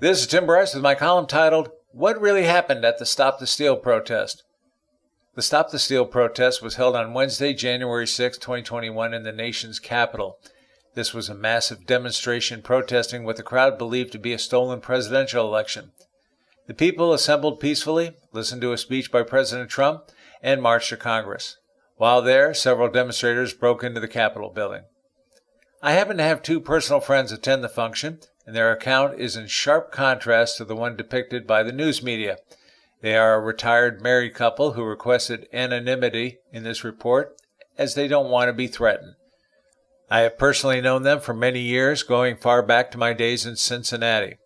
This is Tim Bryce with my column titled, What Really Happened at the Stop the Steal Protest? The Stop the Steal protest was held on Wednesday, January 6, 2021 in the nation's capital. This was a massive demonstration protesting what the crowd believed to be a stolen presidential election. The people assembled peacefully, listened to a speech by President Trump, and marched to Congress. While there, several demonstrators broke into the Capitol building. I happen to have two personal friends attend the function, and their account is in sharp contrast to the one depicted by the news media. They are a retired married couple who requested anonymity in this report, as they don't want to be threatened. I have personally known them for many years, going far back to my days in Cincinnati.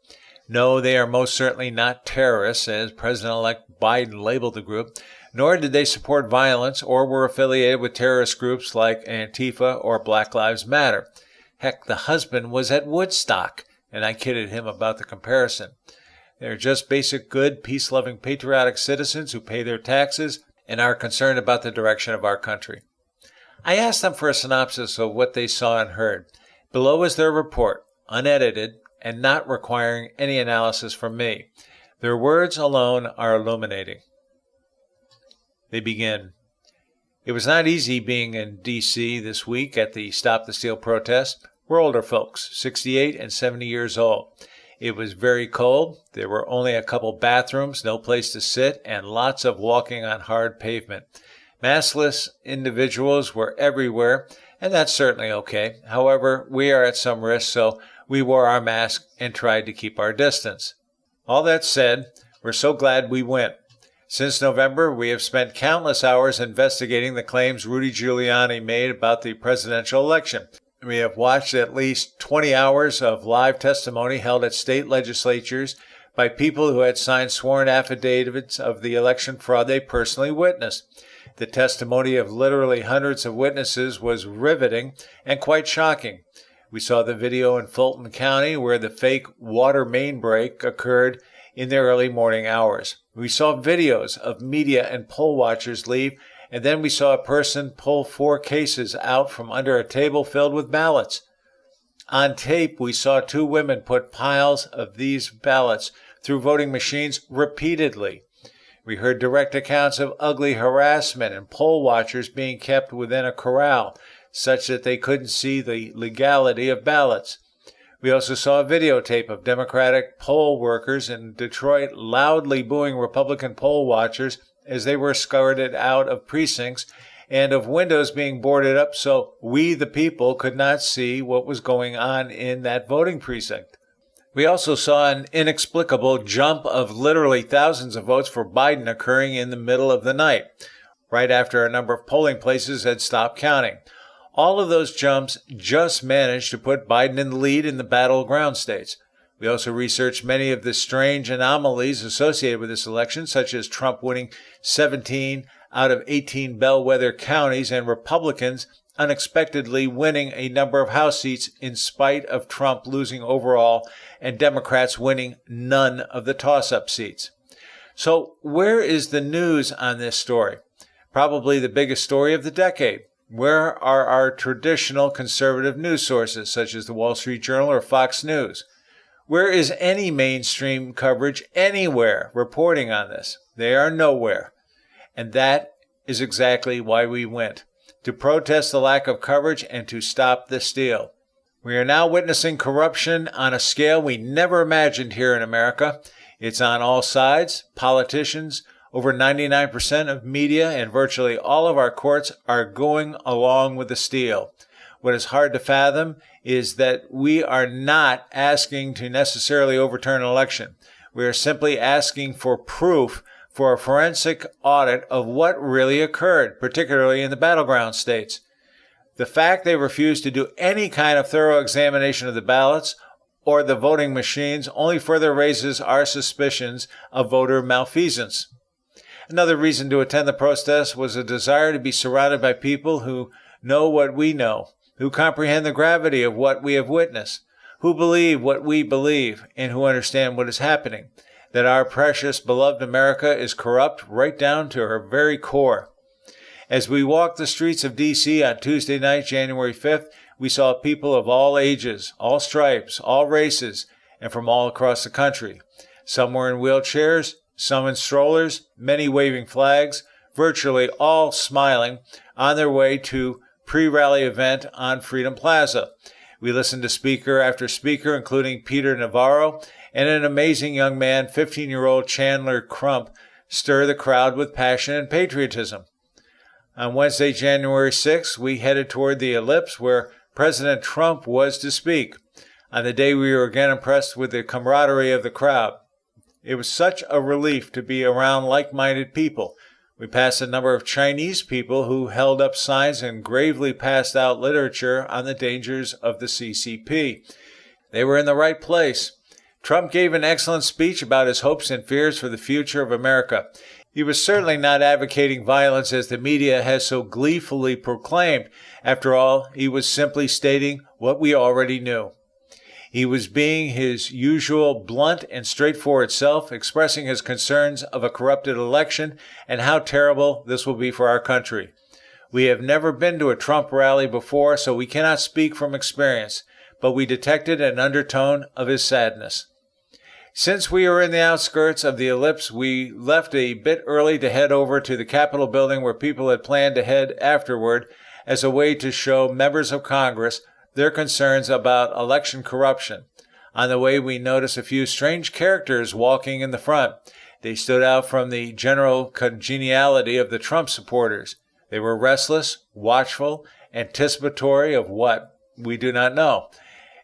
No, they are most certainly not terrorists, as President-elect Biden labeled the group, nor did they support violence or were affiliated with terrorist groups like Antifa or Black Lives Matter. Heck, the husband was at Woodstock, and I kidded him about the comparison. They're just basic, good, peace-loving, patriotic citizens who pay their taxes and are concerned about the direction of our country. I asked them for a synopsis of what they saw and heard. Below is their report, unedited and not requiring any analysis from me. Their words alone are illuminating. They begin, It was not easy being in D.C. this week at the Stop the Steal protest. We're older folks, 68 and 70 years old. It was very cold. There were only a couple bathrooms, no place to sit, and lots of walking on hard pavement. Maskless individuals were everywhere, and that's certainly okay. However, we are at some risk, so we wore our masks and tried to keep our distance. All that said, we're so glad we went. Since November, we have spent countless hours investigating the claims Rudy Giuliani made about the presidential election. We have watched at least 20 hours of live testimony held at state legislatures by people who had signed sworn affidavits of the election fraud they personally witnessed. The testimony of literally hundreds of witnesses was riveting and quite shocking. We saw the video in Fulton County where the fake water main break occurred in the early morning hours. We saw videos of media and poll watchers leave, and then we saw a person pull 4 cases out from under a table filled with ballots. On tape, we saw 2 women put piles of these ballots through voting machines repeatedly. We heard direct accounts of ugly harassment and poll watchers being kept within a corral, such that they couldn't see the legality of ballots. We also saw a videotape of Democratic poll workers in Detroit loudly booing Republican poll watchers as they were escorted out of precincts, and of windows being boarded up so we, the people, could not see what was going on in that voting precinct. We also saw an inexplicable jump of literally thousands of votes for Biden occurring in the middle of the night, right after a number of polling places had stopped counting. All of those jumps just managed to put Biden in the lead in the battleground states. We also researched many of the strange anomalies associated with this election, such as Trump winning 17 out of 18 bellwether counties and Republicans unexpectedly winning a number of House seats in spite of Trump losing overall and Democrats winning none of the toss-up seats. So where is the news on this story? Probably the biggest story of the decade. Where are our traditional conservative news sources, such as the Wall Street Journal or Fox News? Where is any mainstream coverage anywhere reporting on this? They are nowhere. And that is exactly why we went, to protest the lack of coverage and to stop the steal. We are now witnessing corruption on a scale we never imagined here in America. It's on all sides. Politicians, over 99% of media, and virtually all of our courts are going along with the steal. What is hard to fathom is that we are not asking to necessarily overturn an election. We are simply asking for proof for a forensic audit of what really occurred, particularly in the battleground states. The fact they refuse to do any kind of thorough examination of the ballots or the voting machines only further raises our suspicions of voter malfeasance. Another reason to attend the protest was a desire to be surrounded by people who know what we know, who comprehend the gravity of what we have witnessed, who believe what we believe, and who understand what is happening, that our precious, beloved America is corrupt right down to her very core. As we walked the streets of D.C. on Tuesday night, January 5th, we saw people of all ages, all stripes, all races, and from all across the country. Some were in wheelchairs, some in strollers, many waving flags, virtually all smiling, on their way to pre-rally event on Freedom Plaza. We listened to speaker after speaker, including Peter Navarro, and an amazing young man, 15-year-old Chandler Crump, stir the crowd with passion and patriotism. On Wednesday, January 6th, we headed toward the Ellipse where President Trump was to speak. On the day, we were again impressed with the camaraderie of the crowd. It was such a relief to be around like-minded people. We passed a number of Chinese people who held up signs and gravely passed out literature on the dangers of the CCP. They were in the right place. Trump gave an excellent speech about his hopes and fears for the future of America. He was certainly not advocating violence as the media has so gleefully proclaimed. After all, he was simply stating what we already knew. He was being his usual blunt and straightforward self, expressing his concerns of a corrupted election and how terrible this will be for our country. We have never been to a Trump rally before, so we cannot speak from experience, but we detected an undertone of his sadness. Since we were in the outskirts of the Ellipse, we left a bit early to head over to the Capitol building where people had planned to head afterward as a way to show members of Congress their concerns about election corruption. On the way, we noticed a few strange characters walking in the front. They stood out from the general congeniality of the Trump supporters. They were restless, watchful, anticipatory of what? We do not know.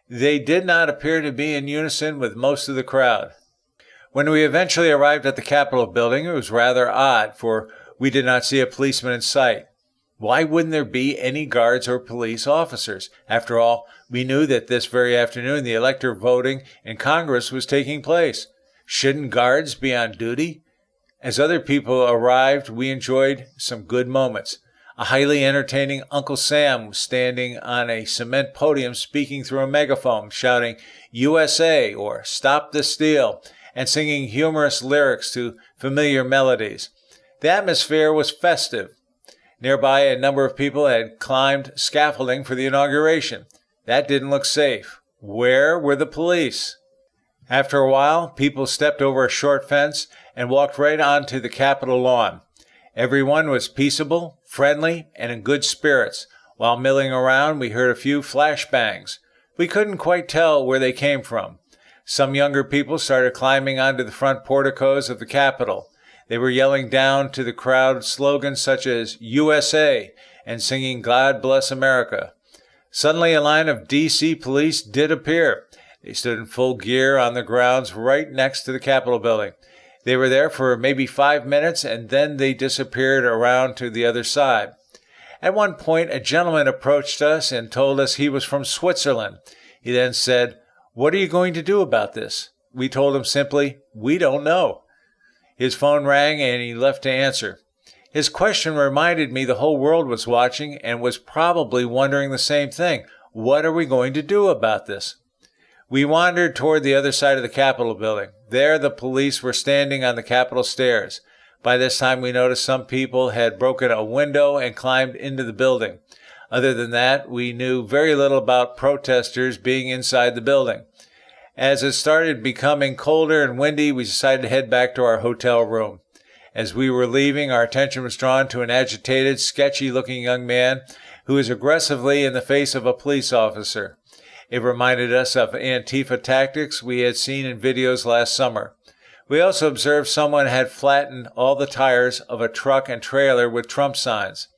They did not appear to be in unison with most of the crowd. When we eventually arrived at the Capitol building, it was rather odd, for we did not see a policeman in sight. Why wouldn't there be any guards or police officers? After all, we knew that this very afternoon the elector voting in Congress was taking place. Shouldn't guards be on duty? As other people arrived, we enjoyed some good moments. A highly entertaining Uncle Sam was standing on a cement podium speaking through a megaphone, shouting USA or Stop the Steal, and singing humorous lyrics to familiar melodies. The atmosphere was festive. Nearby, a number of people had climbed scaffolding for the inauguration. That didn't look safe. Where were the police? After a while, people stepped over a short fence and walked right onto the Capitol lawn. Everyone was peaceable, friendly, and in good spirits. While milling around, we heard a few flashbangs. We couldn't quite tell where they came from. Some younger people started climbing onto the front porticos of the Capitol. They were yelling down to the crowd slogans such as USA and singing God Bless America. Suddenly, a line of D.C. police did appear. They stood in full gear on the grounds right next to the Capitol building. They were there for maybe 5 minutes, and then they disappeared around to the other side. At one point, a gentleman approached us and told us he was from Switzerland. He then said, "What are you going to do about this?" We told him simply, "We don't know." His phone rang and he left to answer. His question reminded me the whole world was watching and was probably wondering the same thing. What are we going to do about this? We wandered toward the other side of the Capitol building. There, the police were standing on the Capitol stairs. By this time, we noticed some people had broken a window and climbed into the building. Other than that, we knew very little about protesters being inside the building. As it started becoming colder and windy, we decided to head back to our hotel room. As we were leaving, our attention was drawn to an agitated, sketchy-looking young man who was aggressively in the face of a police officer. It reminded us of Antifa tactics we had seen in videos last summer. We also observed someone had flattened all the tires of a truck and trailer with Trump signs.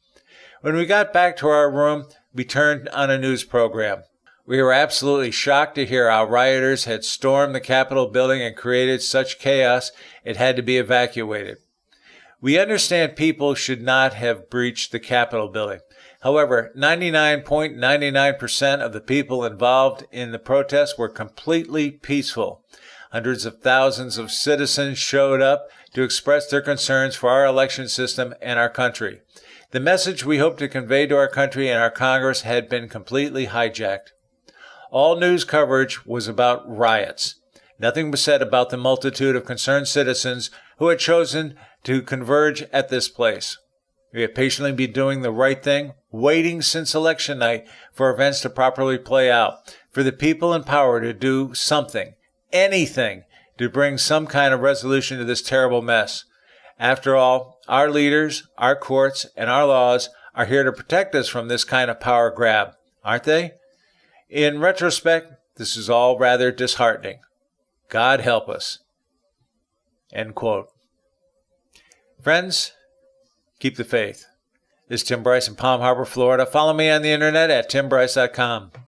When we got back to our room, we turned on a news program. We were absolutely shocked to hear how rioters had stormed the Capitol building and created such chaos it had to be evacuated. We understand people should not have breached the Capitol building. However, 99.99% of the people involved in the protest were completely peaceful. Hundreds of thousands of citizens showed up to express their concerns for our election system and our country. The message we hoped to convey to our country and our Congress had been completely hijacked. All news coverage was about riots. Nothing was said about the multitude of concerned citizens who had chosen to converge at this place. We have patiently been doing the right thing, waiting since election night for events to properly play out, for the people in power to do something, anything to bring some kind of resolution to this terrible mess. After all, our leaders, our courts, and our laws are here to protect us from this kind of power grab, aren't they? In retrospect, this is all rather disheartening. God help us. End quote. Friends, keep the faith. This is Tim Bryce in Palm Harbor, Florida. Follow me on the internet at timbryce.com.